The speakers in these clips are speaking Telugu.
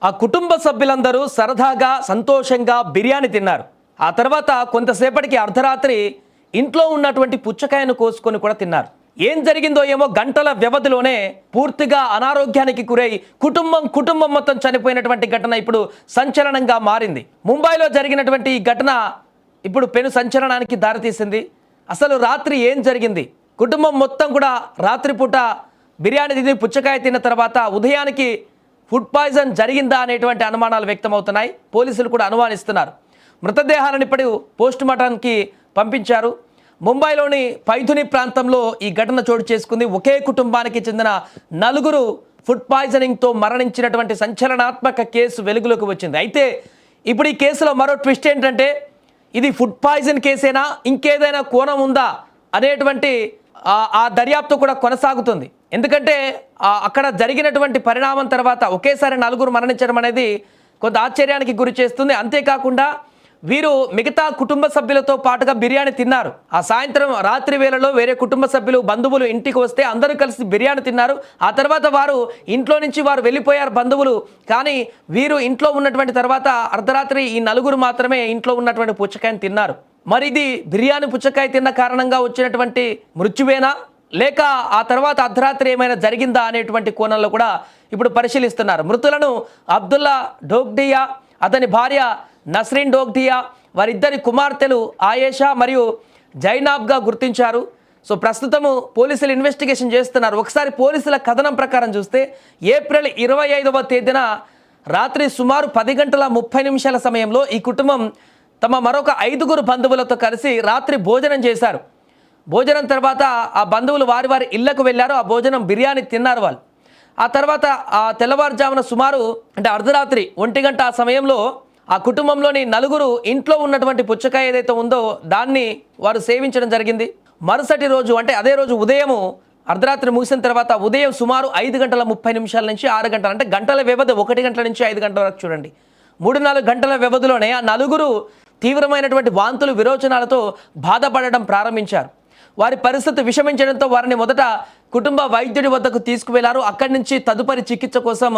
ఆ కుటుంబ సభ్యులందరూ సరదాగా సంతోషంగా బిర్యానీ తిన్నారు. ఆ తర్వాత కొంతసేపటికి అర్ధరాత్రి ఇంట్లో ఉన్నటువంటి పుచ్చకాయను కోసుకొని కూడా తిన్నారు. ఏం జరిగిందో ఏమో గంటల వ్యవధిలోనే పూర్తిగా అనారోగ్యానికి గురై కుటుంబం మొత్తం చనిపోయినటువంటి ఘటన ఇప్పుడు సంచలనంగా మారింది. ముంబైలో జరిగినటువంటి ఈ ఘటన ఇప్పుడు పెను సంచలనానికి దారితీసింది. అసలు రాత్రి ఏం జరిగింది? కుటుంబం మొత్తం కూడా రాత్రిపూట బిర్యానీ తిని పుచ్చకాయ తిన్న తర్వాత ఉదయానికి ఫుడ్ పాయిజన్ జరిగిందా అనేటువంటి అనుమానాలు వ్యక్తమవుతున్నాయి. పోలీసులు కూడా అనుమానిస్తున్నారు. మృతదేహాలను ఇప్పుడు పోస్ట్ మార్టంకి పంపించారు. ముంబైలోని పైథుని ప్రాంతంలో ఈ ఘటన చోటు చేసుకుంది. ఒకే కుటుంబానికి చెందిన 4 ఫుడ్ పాయిజనింగ్తో మరణించినటువంటి సంచలనాత్మక కేసు వెలుగులోకి వచ్చింది. అయితే ఇప్పుడు ఈ కేసులో మరో ట్విస్ట్ ఏంటంటే ఇది ఫుడ్ పాయిజన్ కేసేనా, ఇంకేదైనా కోణం ఉందా అనేటువంటి ఆ దర్యాప్తు కూడా కొనసాగుతుంది. ఎందుకంటే అక్కడ జరిగినటువంటి పరిణామం తర్వాత ఒకేసారి 4 మరణించడం అనేది కొంత ఆశ్చర్యానికి గురి చేస్తుంది. అంతేకాకుండా వీరు మిగతా కుటుంబ సభ్యులతో పాటుగా బిర్యానీ తిన్నారు. ఆ సాయంత్రం రాత్రి వేళలో వేరే కుటుంబ సభ్యులు బంధువులు ఇంటికి వస్తే అందరూ కలిసి బిర్యానీ తిన్నారు. ఆ తర్వాత వారు ఇంట్లో నుంచి వెళ్ళిపోయారు బంధువులు. కానీ వీరు ఇంట్లో ఉన్నటువంటి తర్వాత అర్ధరాత్రి ఈ 4 మాత్రమే ఇంట్లో ఉన్నటువంటి పుచ్చకాయని తిన్నారు. మరి ఇది బిర్యానీ పుచ్చకాయ తిన్న కారణంగా వచ్చినటువంటి మృత్యువేనా, లేక ఆ తర్వాత అర్ధరాత్రి ఏమైనా జరిగిందా అనేటువంటి కోణంలో కూడా ఇప్పుడు పరిశీలిస్తున్నారు. మృతులను అబ్దుల్లా డోగ్డియా, అతని భార్య నస్రీన్ డోగ్డియా, వారిద్దరి కుమార్తెలు ఆయేషా మరియు జైనాబ్గా గుర్తించారు. సో ప్రస్తుతము పోలీసులు ఇన్వెస్టిగేషన్ చేస్తున్నారు. ఒకసారి పోలీసుల కథనం ప్రకారం చూస్తే ఏప్రిల్ 25వ తేదీన రాత్రి సుమారు 10:30 సమయంలో ఈ కుటుంబం తమ మరొక 5 బంధువులతో కలిసి రాత్రి భోజనం చేశారు. భోజనం తర్వాత ఆ బంధువులు వారి ఇళ్లకు వెళ్ళారు. ఆ భోజనం బిర్యానీ తిన్నారు వాళ్ళు. ఆ తర్వాత ఆ తెల్లవారుజామున సుమారు అంటే అర్ధరాత్రి 1 గంట ఆ సమయంలో ఆ కుటుంబంలోని 4 ఇంట్లో ఉన్నటువంటి పుచ్చకాయ ఏదైతే ఉందో దాన్ని వారు సేవించడం జరిగింది. మరుసటి రోజు అంటే అదే రోజు ఉదయం అర్ధరాత్రి ముగిసిన తర్వాత ఉదయం సుమారు 5:30 నుంచి 6 గంటలు అంటే గంటల వ్యవధి 1 గంటల నుంచి 5 గంటల వరకు చూడండి. 3-4 గంటల వ్యవధిలోనే ఆ 4 తీవ్రమైనటువంటి వాంతులు విరోచనాలతో బాధపడడం ప్రారంభించారు. వారి పరిస్థితి విషమించడంతో వారిని మొదట కుటుంబ వైద్యుడి వద్దకు తీసుకువెళ్లారు. అక్కడి నుంచి తదుపరి చికిత్స కోసం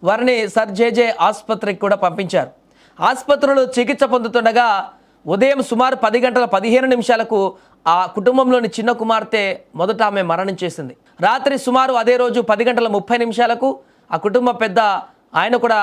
వారిని సర్ జేజే ఆసుపత్రికి కూడా పంపించారు. ఆసుపత్రిలో చికిత్స పొందుతుండగా ఉదయం సుమారు 10:15 ఆ కుటుంబంలోని చిన్న కుమార్తె మొదట ఆమె మరణించేసింది. రాత్రి సుమారు అదే రోజు 10:30 ఆ కుటుంబ పెద్ద ఆయన కూడా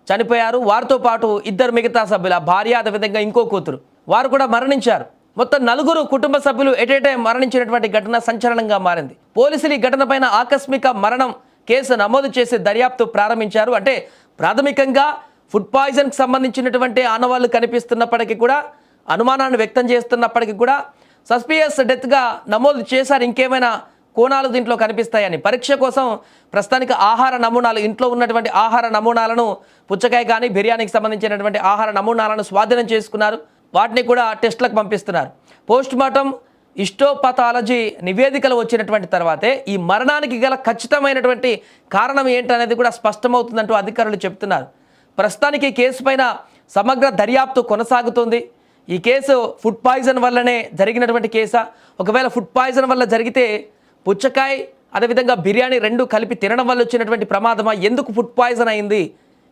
చనిపోయారు. వారితో పాటు 2 మిగతా సభ్యులు, ఆ భార్య, అదేవిధంగా ఇంకో కూతురు, వారు కూడా మరణించారు. మొత్తం 4 కుటుంబ సభ్యులు ఎటేటే మరణించినటువంటి ఘటన సంచలనంగా మారింది. పోలీసులు ఈ ఘటనపైన ఆకస్మిక మరణం కేసు నమోదు చేసి దర్యాప్తు ప్రారంభించారు. అంటే ప్రాథమికంగా ఫుడ్ పాయిజన్కి సంబంధించినటువంటి ఆనవాళ్లు కనిపిస్తున్నప్పటికీ కూడా, అనుమానాన్ని వ్యక్తం చేస్తున్నప్పటికీ కూడా సస్పియస్ డెత్గా నమోదు చేశారు. ఇంకేమైనా కోణాలు దీంట్లో కనిపిస్తాయని పరీక్ష కోసం ప్రస్తుతానికి ఆహార నమూనాలు, ఇంట్లో ఉన్నటువంటి ఆహార నమూనాలను, పుచ్చకాయ కానీ బిర్యానీకి సంబంధించినటువంటి ఆహార నమూనాలను స్వాధీనం చేసుకున్నారు. వాటిని కూడా టెస్టులకు పంపిస్తున్నారు. పోస్ట్ మార్టం హిస్టోపథాలజీ నివేదికలు వచ్చినటువంటి తర్వాతే ఈ మరణానికి గల ఖచ్చితమైనటువంటి కారణం ఏంటనేది కూడా స్పష్టమవుతుందంటూ అధికారులు చెప్తున్నారు. ప్రస్తుతానికి ఈ కేసు పైన సమగ్ర దర్యాప్తు కొనసాగుతుంది. ఈ కేసు ఫుడ్ పాయిజన్ వల్లనే జరిగినటువంటి కేసా, ఒకవేళ ఫుడ్ పాయిజన్ వల్ల జరిగితే పుచ్చకాయ అదేవిధంగా బిర్యానీ 2 కలిపి తినడం వల్ల వచ్చినటువంటి ప్రమాదమా, ఎందుకు ఫుడ్ పాయిజన్ అయింది?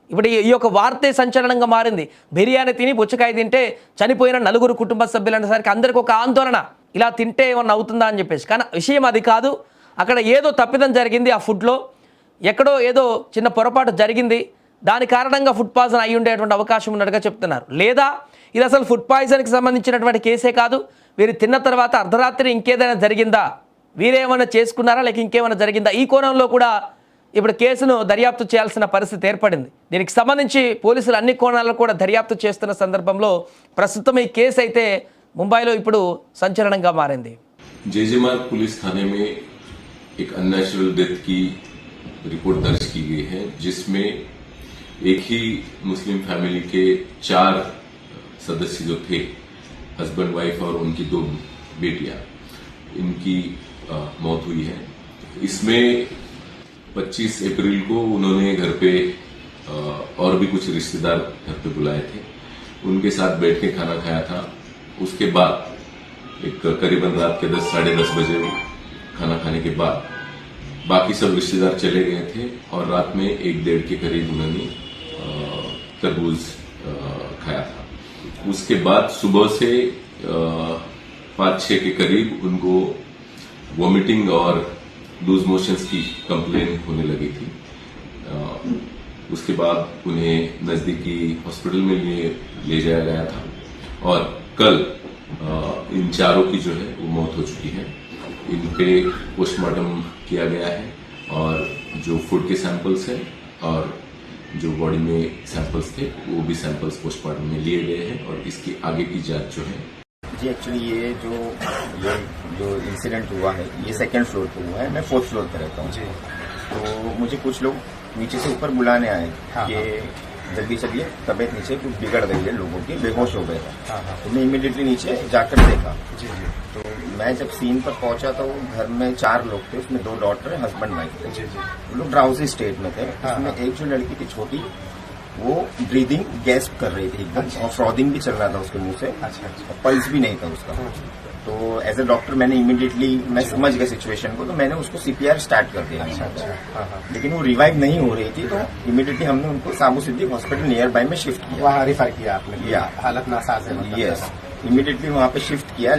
ఇప్పుడు ఈ యొక్క వార్తే సంచలనంగా మారింది. బిర్యానీ తిని పుచ్చకాయ తింటే చనిపోయిన 4 కుటుంబ సభ్యులు అనేసరికి అందరికి ఒక ఆందోళన, ఇలా తింటే ఏమన్నా అవుతుందా అని చెప్పేసి. కానీ విషయం అది కాదు. అక్కడ ఏదో తప్పిదం జరిగింది. ఆ ఫుడ్లో ఎక్కడో ఏదో చిన్న పొరపాటు జరిగింది. దాని కారణంగా ఫుడ్ పాయిజన్ అయి ఉండేటువంటి అవకాశం ఉన్నట్టుగా చెప్తున్నారు. లేదా ఇది అసలు ఫుడ్ పాయిజన్కి సంబంధించినటువంటి కేసే కాదు, వీరు తిన్న తర్వాత అర్ధరాత్రి ఇంకేదైనా జరిగిందా, వీరేమైనా చేసుకున్నారా, లేక ఇంకేమైనా జరిగిందా, ఈ కోణంలో కూడా ఇప్పుడు కేసును దర్యాప్తు చేయాల్సిన పరిస్థితి ఏర్పడింది. దీనికి సంబంధించి పోలీసులు అన్ని కోణాలను కూడా దర్యాప్తు చేస్తున్న సందర్భంలో ప్రస్తుతం ఈ కేసు అయితే ముంబైలో ఇప్పుడు సంచలనంగా మారింది. जेजेमार्ग पुलिस थाने में एक अननेचुरल डेथ की रिपोर्ट दर्ज की गई है, जिसमें एक ही मुस्लिम फैमिली के 4 सदस्य जो थे, हस्बैंड वाइफ और उनकी 2 बेटियां, इनकी मौत हुई है। इसमें 25 अप्रैल को उन्होंने घर पे और भी कुछ रिश्तेदार घर पे बुलाए थे, उनके साथ बैठ के खाना खाया था। उसके बाद एक करीबन रात के 10-10:30 बजे खाना खाने के बाद बाकी सब रिश्तेदार चले गए थे और रात में 1-1:30 के करीब उन्होंने तरबूज खाया था। उसके बाद सुबह से 5-6 के करीब उनको वॉमिटिंग और लूज मोशंस की कंप्लेन होने लगी थी। उसके बाद उन्हें नजदीकी हॉस्पिटल में ले जाया गया था और कल इन चारों की जो है वो मौत हो चुकी है। इन पे पोस्टमार्टम किया गया है और जो फूड के सैंपल्स हैं और जो बॉडी में सैंपल्स थे वो भी सैंपल्स पोस्टमार्टम में लिए गए हैं और इसकी आगे की जांच जो है। जी एक्चुअली ये जो इंसिडेंट हुआ है ये सेकंड फ्लोर पे हुआ है। मैं 4th फ्लोर पे रहता हूँ। तो मुझे कुछ लोग नीचे से ऊपर बुलाने आए कि जल्दी चलिए, तबीयत नीचे कुछ बिगड़ गई है लोगों की, बेहोश हो गए थे। तो मैं इमीडिएटली नीचे जाकर देखा। तो मैं जब सीन पर पहुंचा तो घर में 4 लोग थे, उसमें 2 डॉटर हस्बैंड वाइफ थे। वो लोग ड्राउजी स्टेट में थे। उसमें एक जो लड़की थी छोटी, वो ब्रीदिंग गैस्प कर रही थी एकदम और फ्रॉदिंग भी चल रहा था उसके मुंह से। पल्स भी नहीं था उसका। तो एज ए डॉक्टर मैंने इमीडिएटली, मैं समझ गया सिचुएशन को, तो मैंने उसको सीपीआर स्टार्ट कर दिया। लेकिन वो रिवाइव नहीं हो रही थी, तो इमीडिएटली हमने उनको साबू सिद्दीक हॉस्पिटल नियर बाय में शिफ्ट किया। वहाँ रेफर किया आपने? हालत नासाज है? यस, इमीडिएटली वहाँ पे शिफ्ट किया।